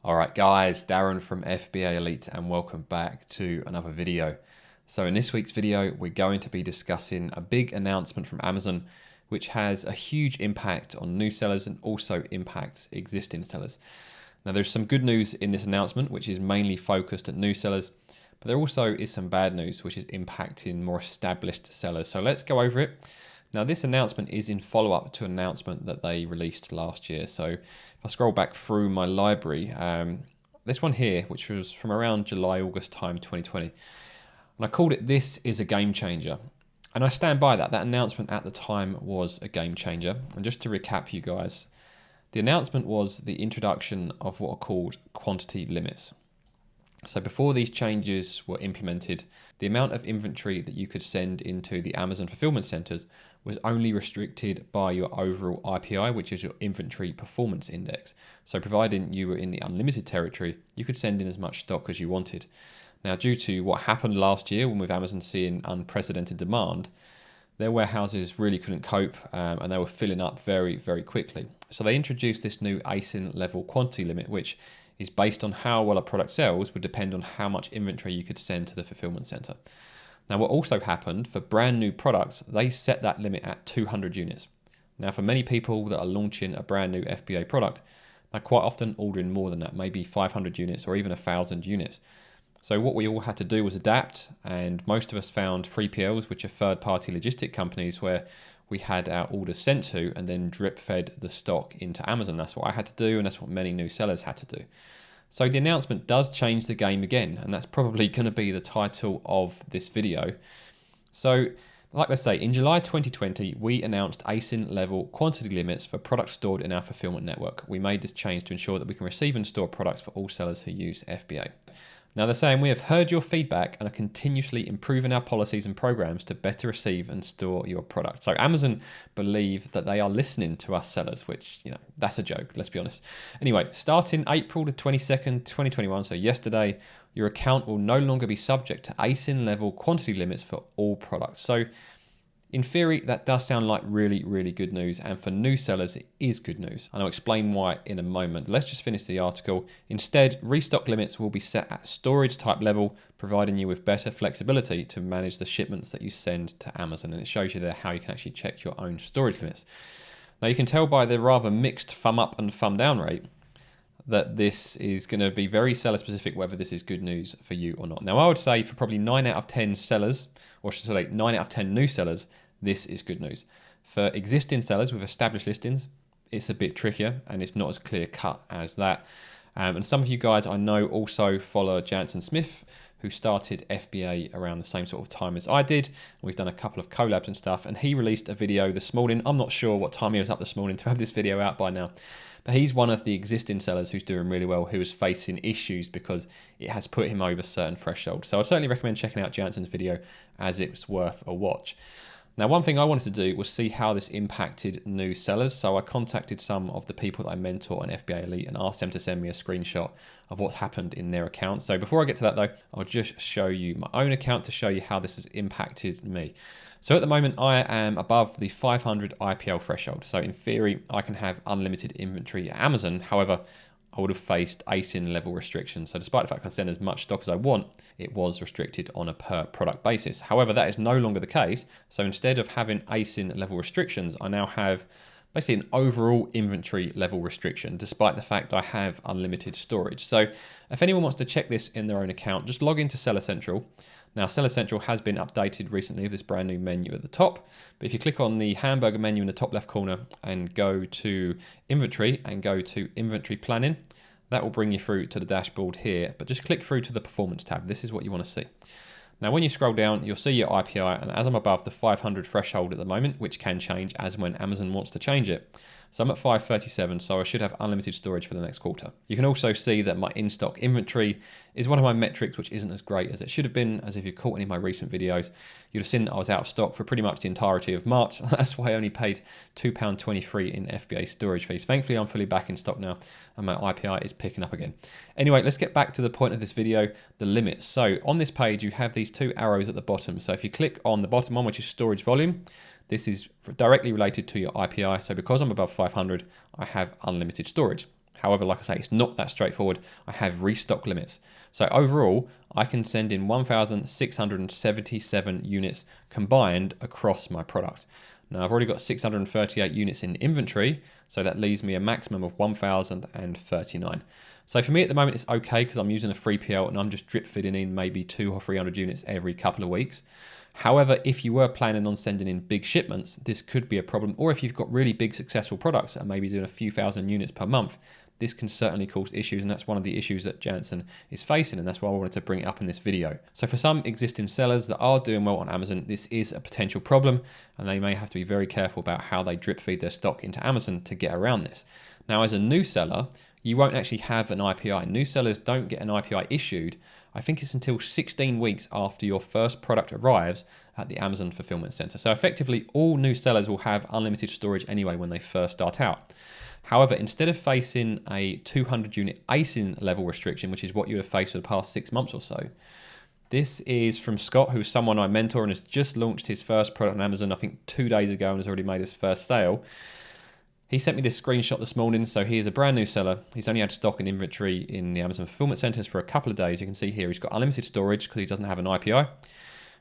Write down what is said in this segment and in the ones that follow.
All right, guys, Darren from FBA Elite, and welcome back to another video. So in this week's video, we're going to be discussing a big announcement from Amazon, which has a huge impact on new sellers and also impacts existing sellers. Now, there's some good news in this announcement, which is mainly focused at new sellers, but there also is some bad news, which is impacting more established sellers. So let's go over it. Now, this announcement is in follow-up to an announcement that they released last year. So if I scroll back through my library, this one here, which was from around July, August time 2020, and I called it "This is a Game Changer." And I stand by that. That announcement at the time was a game changer. And just to recap you guys, the announcement was the introduction of what are called quantity limits. So before these changes were implemented, the amount of inventory that you could send into the Amazon fulfillment centers was only restricted by your overall IPI, which is your inventory performance index. So providing you were in the unlimited territory, you could send in as much stock as you wanted. Now, due to what happened last year, when with Amazon seeing unprecedented demand, their warehouses really couldn't cope and they were filling up very, very quickly. So they introduced this new ASIN-level quantity limit, which is based on how well a product sells, would depend on how much inventory you could send to the fulfillment center. Now, what also happened for brand new products, they set that limit at 200 units. Now, for many people that are launching a brand new FBA product, they're quite often ordering more than that, maybe 500 units or even 1,000 units. So what we all had to do was adapt, and most of us found 3PLs, which are third-party logistic companies, where we had our orders sent to and then drip-fed the stock into Amazon. That's what I had to do, and that's what many new sellers had to do. So the announcement does change the game again, and that's probably going to be the title of this video. So, like I say, in July 2020, we announced ASIN-level quantity limits for products stored in our fulfillment network. We made this change to ensure that we can receive and store products for all sellers who use FBA. Now, they're saying we have heard your feedback and are continuously improving our policies and programs to better receive and store your product. So Amazon believe that they are listening to us sellers, which, that's a joke, let's be honest. Anyway, starting April the 22nd, 2021, so yesterday, your account will no longer be subject to ASIN-level quantity limits for all products. So in theory, that does sound like really, really good news. And for new sellers, it is good news. And I'll explain why in a moment. Let's just finish the article. Instead, restock limits will be set at storage type level, providing you with better flexibility to manage the shipments that you send to Amazon. And it shows you there how you can actually check your own storage limits. Now, you can tell by the rather mixed thumb up and thumb down rate that this is going to be very seller specific, whether this is good news for you or not. Now, I would say for probably 9 out of 10 sellers, or should I say 9 out of 10 new sellers, this is good news. For existing sellers with established listings, it's a bit trickier and it's not as clear cut as that. And some of you guys I know also follow Jansen Smith, who started FBA around the same sort of time as I did. We've done a couple of collabs and stuff, and he released a video this morning. I'm not sure what time he was up this morning to have this video out by now, but he's one of the existing sellers who's doing really well, who is facing issues because it has put him over certain thresholds. So I'd certainly recommend checking out Jansen's video, as it's worth a watch. Now, one thing I wanted to do was see how this impacted new sellers. So I contacted some of the people that I mentor on FBA Elite and asked them to send me a screenshot of what's happened in their account. So before I get to that though, I'll just show you my own account to show you how this has impacted me. So at the moment, I am above the 500 IPL threshold. So in theory, I can have unlimited inventory at Amazon. However, I would have faced ASIN level restrictions. So despite the fact I can send as much stock as I want, it was restricted on a per product basis. However, that is no longer the case. So instead of having ASIN level restrictions, I now have basically an overall inventory level restriction, despite the fact I have unlimited storage. So if anyone wants to check this in their own account, just log into Seller Central. Now, Seller Central has been updated recently with this brand new menu at the top. But if you click on the hamburger menu in the top left corner and go to inventory and go to inventory planning, that will bring you through to the dashboard here. But just click through to the performance tab. This is what you want to see. Now, when you scroll down, you'll see your IPI. And as I'm above the 500 threshold at the moment, which can change as when Amazon wants to change it. So I'm at 537, so I should have unlimited storage for the next quarter. You can also see that my in-stock inventory is one of my metrics which isn't as great as it should have been, as if you've caught any of my recent videos, you'd have seen that I was out of stock for pretty much the entirety of March. That's why I only paid £2.23 in FBA storage fees. Thankfully, I'm fully back in stock now, and my IPI is picking up again. Anyway, let's get back to the point of this video, the limits. So on this page, you have these two arrows at the bottom. So if you click on the bottom one, which is storage volume, this is directly related to your IPI. So because I'm above 500, I have unlimited storage. However, like I say, it's not that straightforward. I have restock limits. So overall, I can send in 1,677 units combined across my products. Now, I've already got 638 units in inventory, so that leaves me a maximum of 1,039. So for me at the moment, it's okay because I'm using a 3PL and I'm just drip feeding in maybe 200 or 300 units every couple of weeks. However, if you were planning on sending in big shipments, this could be a problem. Or if you've got really big successful products and maybe doing a few thousand units per month, this can certainly cause issues, and that's one of the issues that Jansen is facing, and that's why I wanted to bring it up in this video. So for some existing sellers that are doing well on Amazon, this is a potential problem, and they may have to be very careful about how they drip feed their stock into Amazon to get around this. Now, as a new seller, you won't actually have an IPI. New sellers don't get an IPI issued. I think it's until 16 weeks after your first product arrives at the Amazon fulfillment center. So effectively, all new sellers will have unlimited storage anyway when they first start out. However, instead of facing a 200 unit ASIN-level restriction, which is what you have faced for the past 6 months or so, this is from Scott, who is someone I mentor and has just launched his first product on Amazon, I think 2 days ago, and has already made his first sale. He sent me this screenshot this morning. So he is a brand new seller. He's only had stock and inventory in the Amazon fulfillment centers for a couple of days. You can see here he's got unlimited storage because he doesn't have an IPI.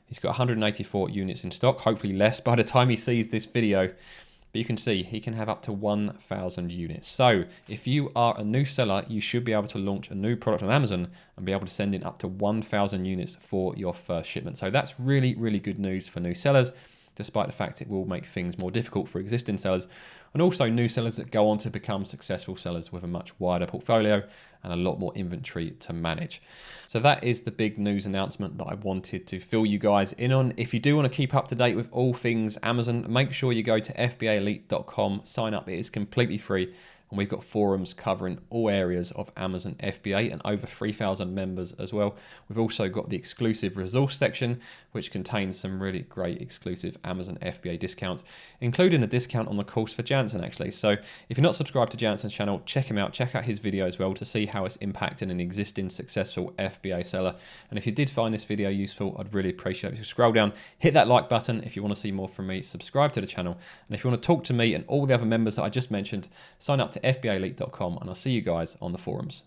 He's got 184 units in stock, hopefully less by the time he sees this video. But you can see he can have up to 1,000 units. So if you are a new seller, you should be able to launch a new product on Amazon and be able to send in up to 1,000 units for your first shipment. So that's really, really good news for new sellers, despite the fact it will make things more difficult for existing sellers and also new sellers that go on to become successful sellers with a much wider portfolio and a lot more inventory to manage. So that is the big news announcement that I wanted to fill you guys in on. If you do want to keep up to date with all things Amazon, make sure you go to FBAelite.com, sign up. It is completely free. And we've got forums covering all areas of Amazon FBA and over 3,000 members as well. We've also got the exclusive resource section, which contains some really great exclusive Amazon FBA discounts, including a discount on the course for Jansen actually. So if you're not subscribed to Jansen's channel, check him out. Check out his video as well to see how it's impacting an existing successful FBA seller. And if you did find this video useful, I'd really appreciate it if you scroll down, hit that like button. If you want to see more from me, subscribe to the channel. And if you want to talk to me and all the other members that I just mentioned, sign up to FBAelite.com, and I'll see you guys on the forums.